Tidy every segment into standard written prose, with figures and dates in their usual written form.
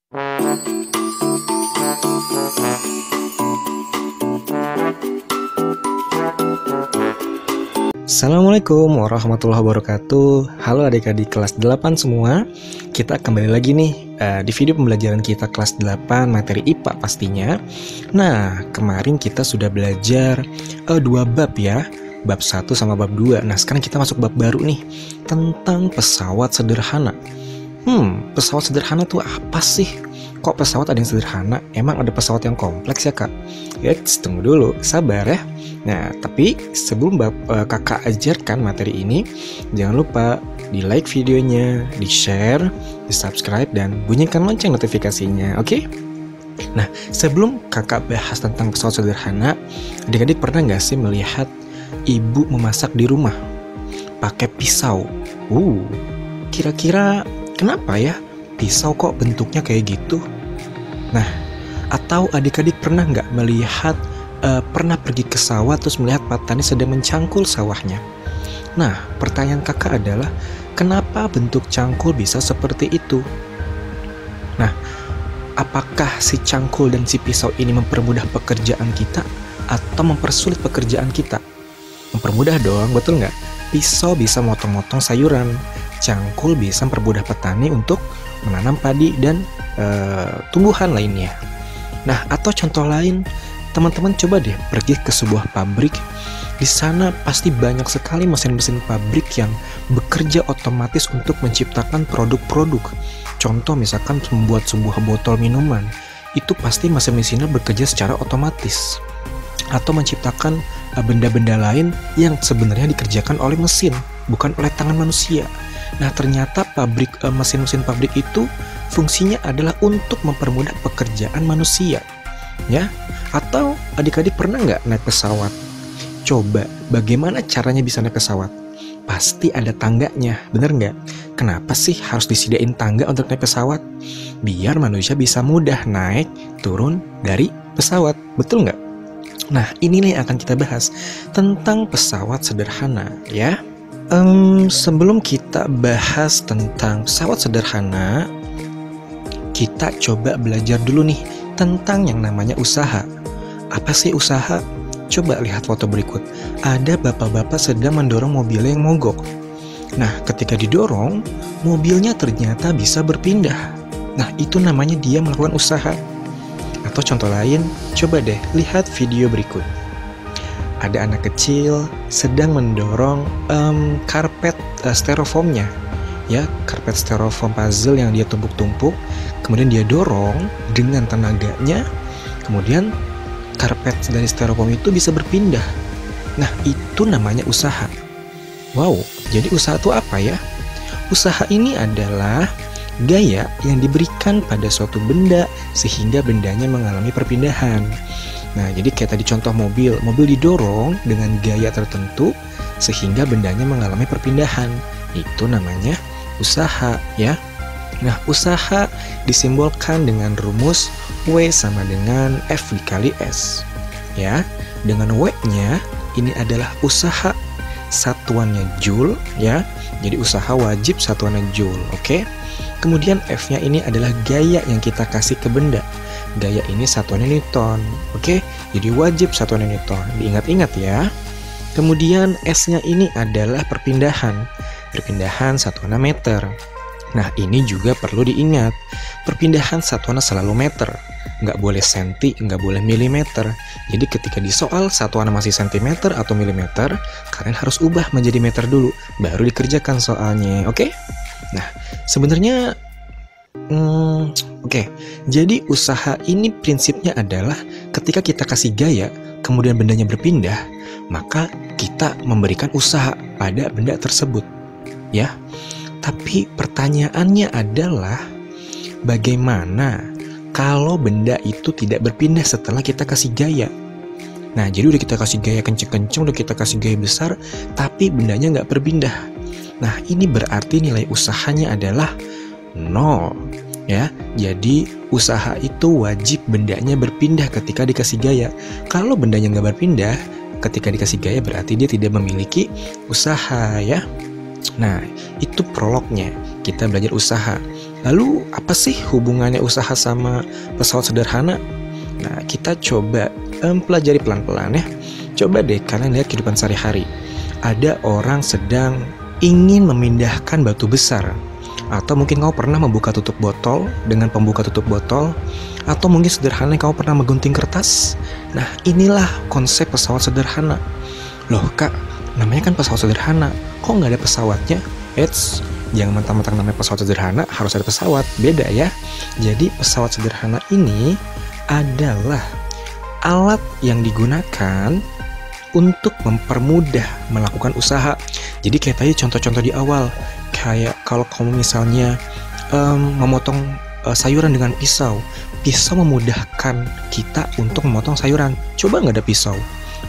Assalamualaikum warahmatullahi wabarakatuh. Halo adik-adik kelas 8 semua. Kita kembali lagi nih di video pembelajaran kita kelas 8 materi IPA pastinya. Nah, kemarin kita sudah belajar 2 bab ya. Bab 1 sama bab 2. Nah, sekarang kita masuk bab baru nih tentang pesawat sederhana. Pesawat sederhana tuh apa sih? Kok pesawat ada yang sederhana? Emang ada pesawat yang kompleks ya, Kak? Ya, tunggu dulu, sabar ya. Nah, tapi sebelum kakak ajarkan materi ini, jangan lupa di like videonya, di share, di subscribe, dan bunyikan lonceng notifikasinya, oke? Nah, sebelum kakak bahas tentang pesawat sederhana, adik-adik pernah nggak sih melihat ibu memasak di rumah pakai pisau? Kira-kira kenapa ya pisau kok bentuknya kayak gitu? Nah, atau adik-adik pernah nggak melihat pernah pergi ke sawah terus melihat petani sedang mencangkul sawahnya? Nah, pertanyaan kakak adalah kenapa bentuk cangkul bisa seperti itu? Nah, apakah si cangkul dan si pisau ini mempermudah pekerjaan kita atau mempersulit pekerjaan kita? Mempermudah dong, betul nggak? Pisau bisa motong-motong sayuran, cangkul bisa mempermudah petani untuk menanam padi dan tumbuhan lainnya. Nah, atau contoh lain, teman-teman coba deh pergi ke sebuah pabrik. Di sana pasti banyak sekali mesin-mesin pabrik yang bekerja otomatis untuk menciptakan produk-produk. Contoh misalkan membuat sebuah botol minuman, itu pasti mesin-mesinnya bekerja secara otomatis. Atau menciptakan benda-benda lain yang sebenarnya dikerjakan oleh mesin, bukan oleh tangan manusia. Nah, ternyata mesin-mesin pabrik itu fungsinya adalah untuk mempermudah pekerjaan manusia. Ya, atau adik-adik pernah nggak naik pesawat? Coba, bagaimana caranya bisa naik pesawat? Pasti ada tangganya, bener nggak? Kenapa sih harus disediain tangga untuk naik pesawat? Biar manusia bisa mudah naik, turun dari pesawat, betul nggak? Nah, ini nih akan kita bahas tentang pesawat sederhana, ya. Sebelum kita bahas tentang pesawat sederhana, kita coba belajar dulu nih tentang yang namanya usaha. Apa sih usaha? Coba lihat foto berikut. Ada bapak-bapak sedang mendorong mobilnya yang mogok. Nah, ketika didorong, mobilnya ternyata bisa berpindah. Nah, itu namanya dia melakukan usaha. Atau contoh lain, coba deh lihat video berikut. Ada anak kecil sedang mendorong karpet styrofoamnya. Ya, karpet styrofoam puzzle yang dia tumpuk-tumpuk, kemudian dia dorong dengan tenaganya, kemudian karpet dari styrofoam itu bisa berpindah. Nah, itu namanya usaha. Wow, jadi usaha itu apa ya? Usaha ini adalah gaya yang diberikan pada suatu benda sehingga bendanya mengalami perpindahan. Nah, jadi kayak tadi contoh mobil didorong dengan gaya tertentu sehingga bendanya mengalami perpindahan. Itu namanya usaha, ya. Nah, usaha disimbolkan dengan rumus W sama dengan F dikali S. Ya, dengan W-nya ini adalah usaha, satuannya joule, ya. Jadi usaha wajib satuannya joule, oke? Kemudian F-nya ini adalah gaya yang kita kasih ke benda. Gaya ini satuannya Newton, oke? Jadi wajib satuannya Newton. Diingat-ingat ya. Kemudian S-nya ini adalah perpindahan. Perpindahan satuannya meter. Nah, ini juga perlu diingat. Perpindahan satuannya selalu meter. Nggak boleh senti, nggak boleh milimeter. Jadi ketika di soal satuannya masih sentimeter atau milimeter, kalian harus ubah menjadi meter dulu, baru dikerjakan soalnya, oke? Nah, sebenarnya oke. Jadi usaha ini prinsipnya adalah ketika kita kasih gaya, kemudian bendanya berpindah, maka kita memberikan usaha pada benda tersebut. Ya, tapi pertanyaannya adalah bagaimana kalau benda itu tidak berpindah setelah kita kasih gaya? Nah, jadi udah kita kasih gaya kenceng-kenceng, udah kita kasih gaya besar, tapi bendanya nggak berpindah. Nah, ini berarti nilai usahanya adalah 0. Ya, jadi usaha itu wajib bendanya berpindah ketika dikasih gaya. Kalau bendanya nggak berpindah ketika dikasih gaya, berarti dia tidak memiliki usaha, ya. Nah, itu prolognya. Kita belajar usaha. Lalu apa sih hubungannya usaha sama pesawat sederhana? Nah, kita coba pelajari pelan-pelan ya. Coba deh kalian lihat kehidupan sehari-hari. Ada orang sedang ingin memindahkan batu besar. Atau mungkin kamu pernah membuka tutup botol dengan pembuka tutup botol. Atau mungkin sederhana kamu pernah menggunting kertas. Nah, inilah konsep pesawat sederhana. Loh kak, namanya kan pesawat sederhana. Kok nggak ada pesawatnya? Eits, jangan mentang-mentang namanya pesawat sederhana harus ada pesawat. Beda ya. Jadi pesawat sederhana ini adalah alat yang digunakan untuk mempermudah melakukan usaha. Jadi kayak tadi contoh-contoh di awal, kayak kalau kamu misalnya memotong sayuran dengan pisau. Pisau memudahkan kita untuk memotong sayuran. Coba nggak ada pisau,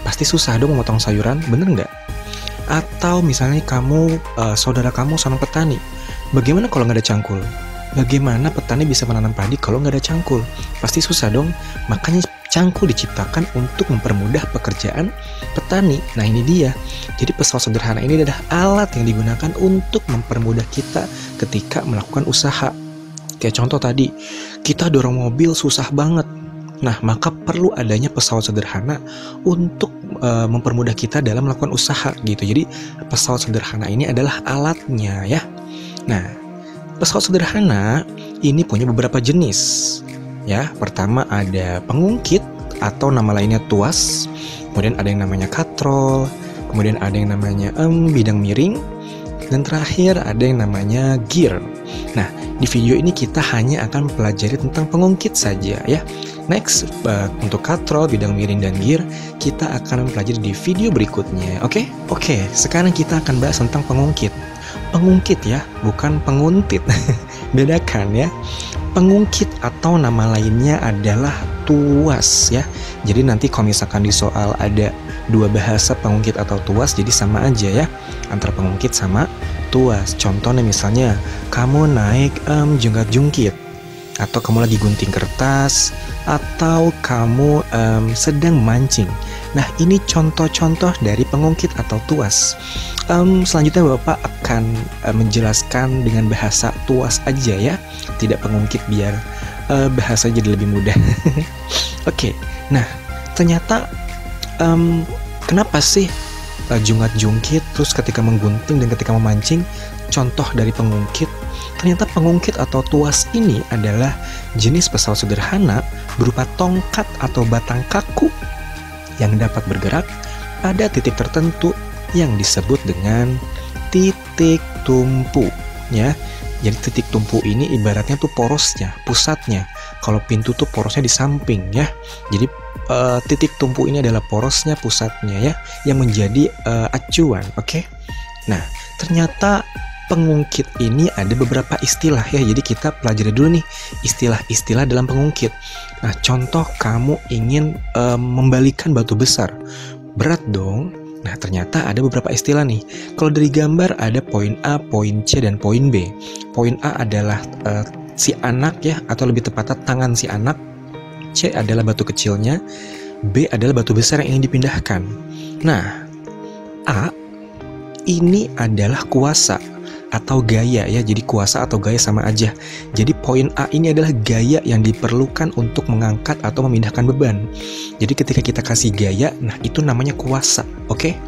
pasti susah dong memotong sayuran, bener nggak? Atau misalnya kamu, saudara kamu seorang petani. Bagaimana kalau nggak ada cangkul? Bagaimana petani bisa menanam padi kalau nggak ada cangkul? Pasti susah dong. Makanya cangkul diciptakan untuk mempermudah pekerjaan petani. Nah ini dia. Jadi pesawat sederhana ini adalah alat yang digunakan untuk mempermudah kita ketika melakukan usaha. Kayak contoh tadi, kita dorong mobil susah banget. Nah maka perlu adanya pesawat sederhana untuk mempermudah kita dalam melakukan usaha gitu. Jadi pesawat sederhana ini adalah alatnya ya. Nah, pesawat sederhana ini punya beberapa jenis. Ya, pertama ada pengungkit atau nama lainnya tuas. Kemudian ada yang namanya katrol. Kemudian ada yang namanya bidang miring. Dan terakhir ada yang namanya gear. Nah, di video ini kita hanya akan mempelajari tentang pengungkit saja ya. Next, untuk katrol, bidang miring, dan gear kita akan mempelajari di video berikutnya. Oke, sekarang kita akan bahas tentang pengungkit. Pengungkit ya, bukan penguntit. Bedakan ya. Pengungkit atau nama lainnya adalah tuas ya. Jadi nanti kalau misalkan di soal ada dua bahasa pengungkit atau tuas, jadi sama aja ya antara pengungkit sama tuas. Contohnya misalnya kamu naik jungkat-jungkit, atau kamu lagi gunting kertas, atau kamu sedang mancing. Nah ini contoh-contoh dari pengungkit atau tuas. Selanjutnya Bapak akan menjelaskan dengan bahasa tuas aja ya, tidak pengungkit biar bahasanya jadi lebih mudah. Oke, nah ternyata kenapa sih jungkat-jungkit, terus ketika menggunting dan ketika memancing contoh dari pengungkit? Ternyata pengungkit atau tuas ini adalah jenis pesawat sederhana berupa tongkat atau batang kaku yang dapat bergerak pada titik tertentu yang disebut dengan titik tumpu ya. Jadi titik tumpu ini ibaratnya tuh porosnya, pusatnya. Kalau pintu tuh porosnya di samping ya. Jadi titik tumpu ini adalah porosnya, pusatnya ya, yang menjadi acuan. Oke. Nah, ternyata pengungkit ini ada beberapa istilah ya. Jadi kita pelajari dulu nih istilah-istilah dalam pengungkit. Nah, contoh kamu ingin membalikan batu besar. Berat dong. Nah, ternyata ada beberapa istilah nih. Kalau dari gambar ada poin A, poin C, dan poin B. Poin A adalah si anak ya, atau lebih tepatnya tangan si anak. C adalah batu kecilnya. B adalah batu besar yang ingin dipindahkan. Nah, A ini adalah kuasa atau gaya ya. Jadi kuasa atau gaya sama aja. Jadi poin A ini adalah gaya yang diperlukan untuk mengangkat atau memindahkan beban. Jadi ketika kita kasih gaya, nah itu namanya kuasa. Oke.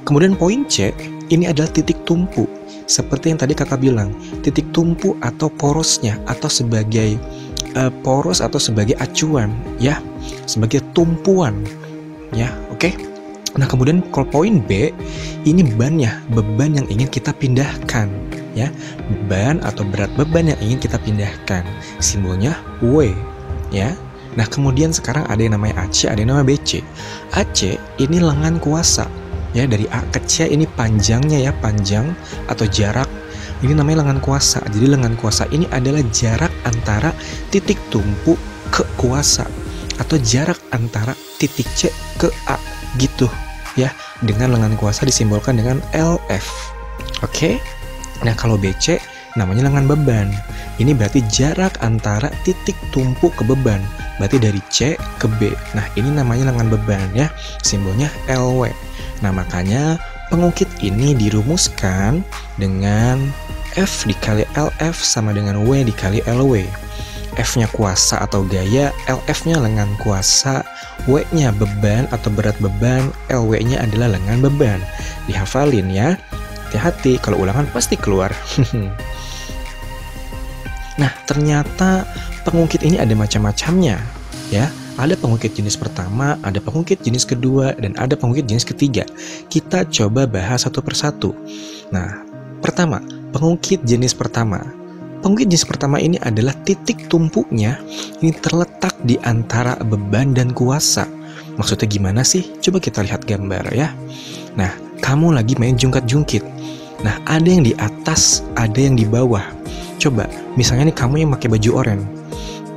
Kemudian poin C ini adalah titik tumpu. Seperti yang tadi kakak bilang, titik tumpu atau porosnya, atau sebagai poros atau sebagai acuan ya, sebagai tumpuan ya. Oke. Nah kemudian kalau poin B ini bebannya, beban yang ingin kita pindahkan ya, beban atau berat beban yang ingin kita pindahkan, simbolnya W ya. Nah kemudian sekarang ada yang namanya AC, ada yang namanya BC. AC ini lengan kuasa ya, dari A ke C ini panjangnya ya, panjang atau jarak, ini namanya lengan kuasa. Jadi lengan kuasa ini adalah jarak antara titik tumpu ke kuasa, atau jarak antara titik C ke A gitu ya. Dengan lengan kuasa disimbolkan dengan LF. Oke. Nah kalau BC namanya lengan beban. Ini berarti jarak antara titik tumpu ke beban, berarti dari C ke B. Nah ini namanya lengan beban ya, simbolnya LW. Nah makanya pengungkit ini dirumuskan dengan F dikali LF sama dengan W dikali LW. F-nya kuasa atau gaya, LF-nya lengan kuasa, W-nya beban atau berat beban, LW-nya adalah lengan beban. Dihafalin ya. Hati-hati, kalau ulangan pasti keluar. Nah, ternyata pengungkit ini ada macam-macamnya, ya. Ada pengungkit jenis pertama, ada pengungkit jenis kedua, dan ada pengungkit jenis ketiga. Kita coba bahas satu persatu. Nah, pertama, pengungkit jenis pertama. Pengungkit jenis pertama ini adalah titik tumpunya ini terletak di antara beban dan kuasa. Maksudnya gimana sih? Coba kita lihat gambar ya. Nah, kamu lagi main jungkat-jungkit. Nah, ada yang di atas, ada yang di bawah. Coba, misalnya nih kamu yang pakai baju oranye.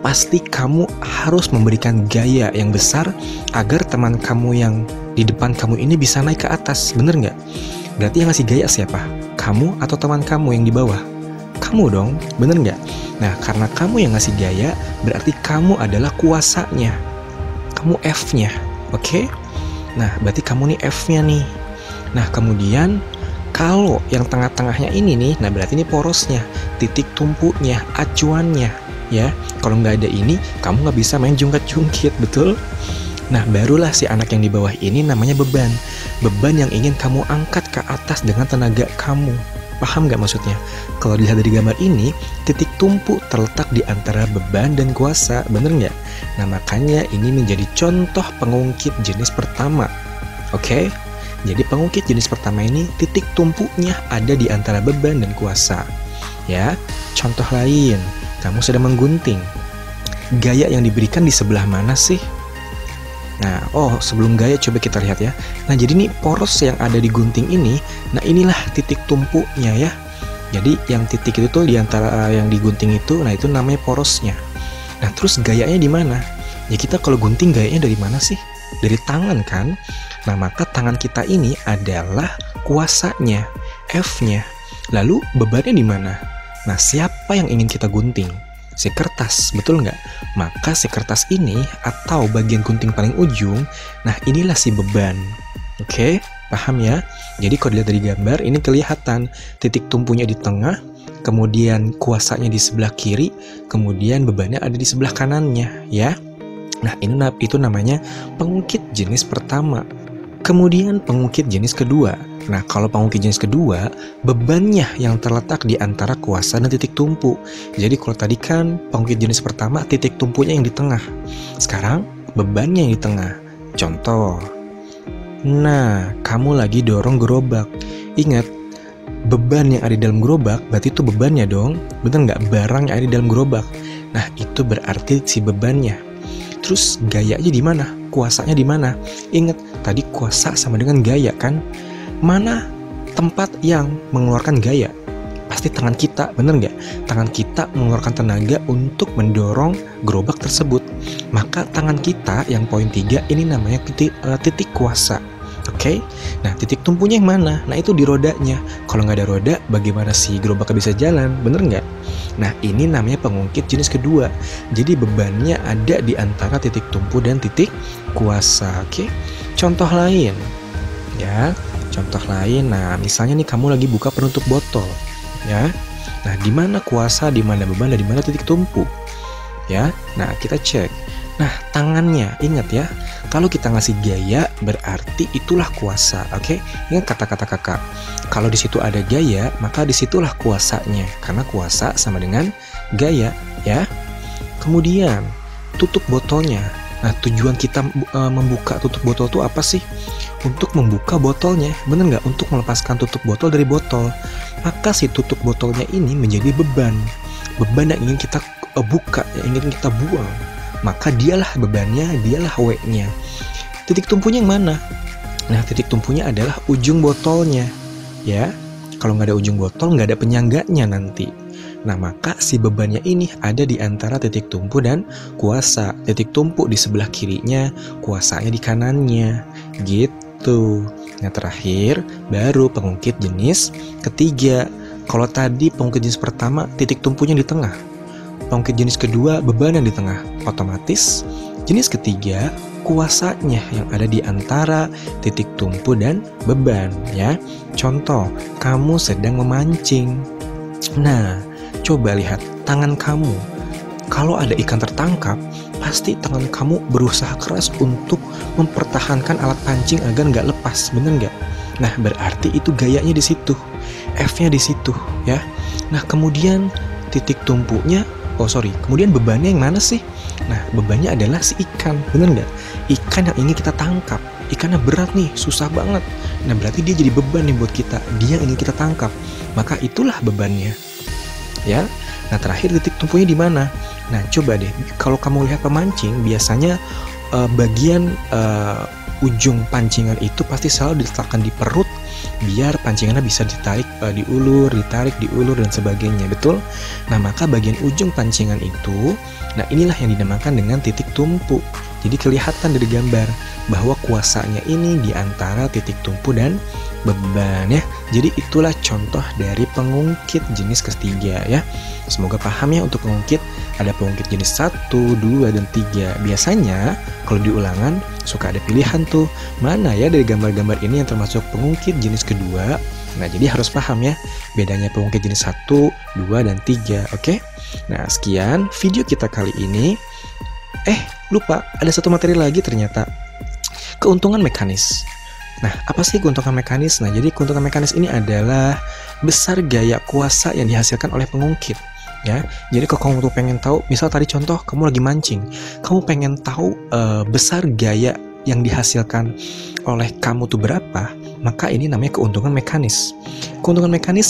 Pasti kamu harus memberikan gaya yang besar agar teman kamu yang di depan kamu ini bisa naik ke atas, bener nggak? Berarti yang ngasih gaya siapa? Kamu atau teman kamu yang di bawah? Kamu dong, bener nggak? Nah, karena kamu yang ngasih gaya, berarti kamu adalah kuasanya. Kamu F-nya, oke? Nah, berarti kamu nih F-nya nih. Nah, kemudian kalau yang tengah-tengahnya ini nih, nah berarti ini porosnya, titik tumpunya, acuannya. Ya, kalau nggak ada ini, kamu nggak bisa main jungkat-jungkit, betul? Nah, barulah si anak yang di bawah ini namanya beban. Beban yang ingin kamu angkat ke atas dengan tenaga kamu. Paham nggak maksudnya? Kalau dilihat dari gambar ini, titik tumpu terletak di antara beban dan kuasa, bener nggak? Nah, makanya ini menjadi contoh pengungkit jenis pertama. Oke? Jadi pengungkit jenis pertama ini, titik tumpunya ada di antara beban dan kuasa. Ya, contoh lain. Kamu sedang menggunting. Gaya yang diberikan di sebelah mana sih? Nah, sebelum gaya coba kita lihat ya. Nah, jadi nih poros yang ada di gunting ini, nah inilah titik tumpunya ya. Jadi yang titik itu tuh di antara yang digunting itu, nah itu namanya porosnya. Nah, terus gayanya di mana? Ya kita kalau gunting gayanya dari mana sih? Dari tangan kan? Nah, maka tangan kita ini adalah kuasanya, F-nya. Lalu bebannya di mana? Nah, siapa yang ingin kita gunting? Si kertas, betul nggak? Maka si kertas ini atau bagian gunting paling ujung, nah inilah si beban. Oke, paham ya? Jadi kalau dilihat dari gambar, ini kelihatan titik tumpunya di tengah, kemudian kuasanya di sebelah kiri, kemudian bebannya ada di sebelah kanannya, ya. Nah, itu namanya pengungkit jenis pertama. Kemudian pengungkit jenis kedua. Nah, kalau pengungkit jenis kedua, bebannya yang terletak di antara kuasa dan titik tumpu. Jadi kalau tadi kan pengungkit jenis pertama titik tumpunya yang di tengah. Sekarang bebannya yang di tengah. Contoh. Nah, kamu lagi dorong gerobak. Ingat, beban yang ada di dalam gerobak berarti itu bebannya dong. Bener nggak? Barang yang ada di dalam gerobak. Nah, itu berarti si bebannya. Terus gayanya di mana? Kuasanya di mana? Ingat, tadi kuasa sama dengan gaya kan? Mana tempat yang mengeluarkan gaya? Pasti tangan kita, bener nggak? Tangan kita mengeluarkan tenaga untuk mendorong gerobak tersebut. Maka tangan kita yang poin 3 ini namanya titik kuasa. Oke? Nah, titik tumpunya yang mana? Nah, itu di rodanya. Kalau nggak ada roda, bagaimana si gerobak bisa jalan? Bener nggak? Nah, ini namanya pengungkit jenis kedua. Jadi bebannya ada di antara titik tumpu dan titik kuasa. Oke? Contoh lain. Ya, contoh lain. Nah, misalnya nih kamu lagi buka penutup botol. Ya. Nah, di mana kuasa, di mana beban, dan di mana titik tumpu? Ya. Nah, kita cek. Nah, tangannya, ingat ya, kalau kita ngasih gaya berarti itulah kuasa, oke? Ingat kata-kata kakak. Kalau di situ ada gaya, maka disitulah kuasanya, karena kuasa sama dengan gaya, ya. Kemudian tutup botolnya. Nah, tujuan kita membuka tutup botol itu apa sih? Untuk membuka botolnya, bener nggak? Untuk melepaskan tutup botol dari botol. Maka si tutup botolnya ini menjadi beban yang ingin kita buka, yang ingin kita buang. Maka dialah bebannya, dialah W-nya. Titik tumpunya yang mana? Nah, titik tumpunya adalah ujung botolnya. Ya, kalau nggak ada ujung botol, nggak ada penyangganya nanti. Nah, maka si bebannya ini ada di antara titik tumpu dan kuasa. Titik tumpu di sebelah kirinya, kuasanya di kanannya. Gitu. Nah, terakhir, baru pengungkit jenis ketiga. Kalau tadi pengungkit jenis pertama, titik tumpunya di tengah. Pengungkit jenis kedua, beban yang di tengah. Otomatis jenis ketiga, kuasanya yang ada di antara titik tumpu dan beban, ya. Contoh, kamu sedang memancing. Nah, coba lihat tangan kamu. Kalau ada ikan tertangkap, pasti tangan kamu berusaha keras untuk mempertahankan alat pancing agar nggak lepas, bener nggak? Nah, berarti itu gayanya di situ, F-nya di situ, ya. Nah, kemudian titik tumpunya, kemudian bebannya yang mana sih? Nah, bebannya adalah si ikan, bener nggak? Ikan yang ingin kita tangkap, ikannya berat nih, susah banget. Nah, berarti dia jadi beban nih buat kita, dia yang ingin kita tangkap. Maka itulah bebannya, ya. Nah, terakhir titik tumpunya di mana? Nah, coba deh, kalau kamu lihat pemancing, biasanya bagian ujung pancingan itu pasti selalu diletakkan di perut, biar pancingannya bisa ditarik, diulur, dan sebagainya, betul? Nah, maka bagian ujung pancingan itu, nah inilah yang dinamakan dengan titik tumpu. Jadi kelihatan dari gambar bahwa kuasanya ini di antara titik tumpu dan beban, ya. Jadi itulah contoh dari pengungkit jenis ketiga, ya. Semoga paham ya. Untuk pengungkit ada pengungkit jenis 1, 2, dan 3. Biasanya kalau di ulangan suka ada pilihan tuh, mana ya dari gambar-gambar ini yang termasuk pengungkit jenis kedua. Nah, jadi harus paham ya bedanya pengungkit jenis 1, 2, dan 3. Oke? Nah, sekian video kita kali ini. Lupa, ada satu materi lagi ternyata. Keuntungan mekanis. Nah, apa sih keuntungan mekanis? Nah, jadi keuntungan mekanis ini adalah besar gaya kuasa yang dihasilkan oleh pengungkit, ya. Jadi kalau kamu tuh pengen tahu, misal tadi contoh kamu lagi mancing, kamu pengen tahu besar gaya yang dihasilkan oleh kamu tuh berapa, maka ini namanya keuntungan mekanis. Keuntungan mekanis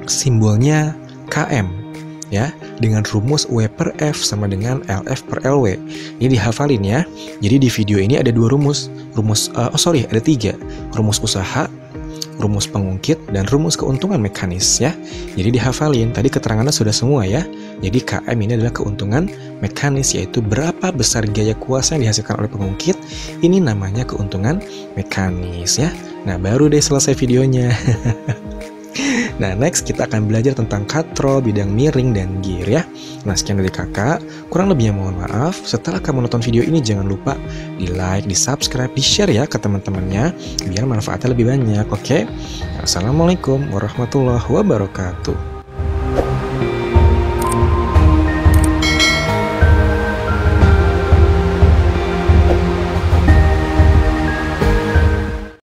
simbolnya KM, ya, dengan rumus W per F sama dengan LF per LW. Ini dihafalin ya. Jadi di video ini ada dua rumus. Ada 3. Rumus usaha, rumus pengungkit, dan rumus keuntungan mekanis, ya. Jadi dihafalin. Tadi keterangannya sudah semua ya. Jadi KM ini adalah keuntungan mekanis, yaitu berapa besar gaya kuasa yang dihasilkan oleh pengungkit. Ini namanya keuntungan mekanis, ya. Nah, baru deh selesai videonya. Nah, next kita akan belajar tentang katrol, bidang miring, dan gear, ya. Nah, sekian dari kakak. Kurang lebihnya mohon maaf. Setelah kamu nonton video ini, jangan lupa di like, di subscribe, di share ya ke teman-temannya, biar manfaatnya lebih banyak, oke? Assalamualaikum warahmatullahi wabarakatuh.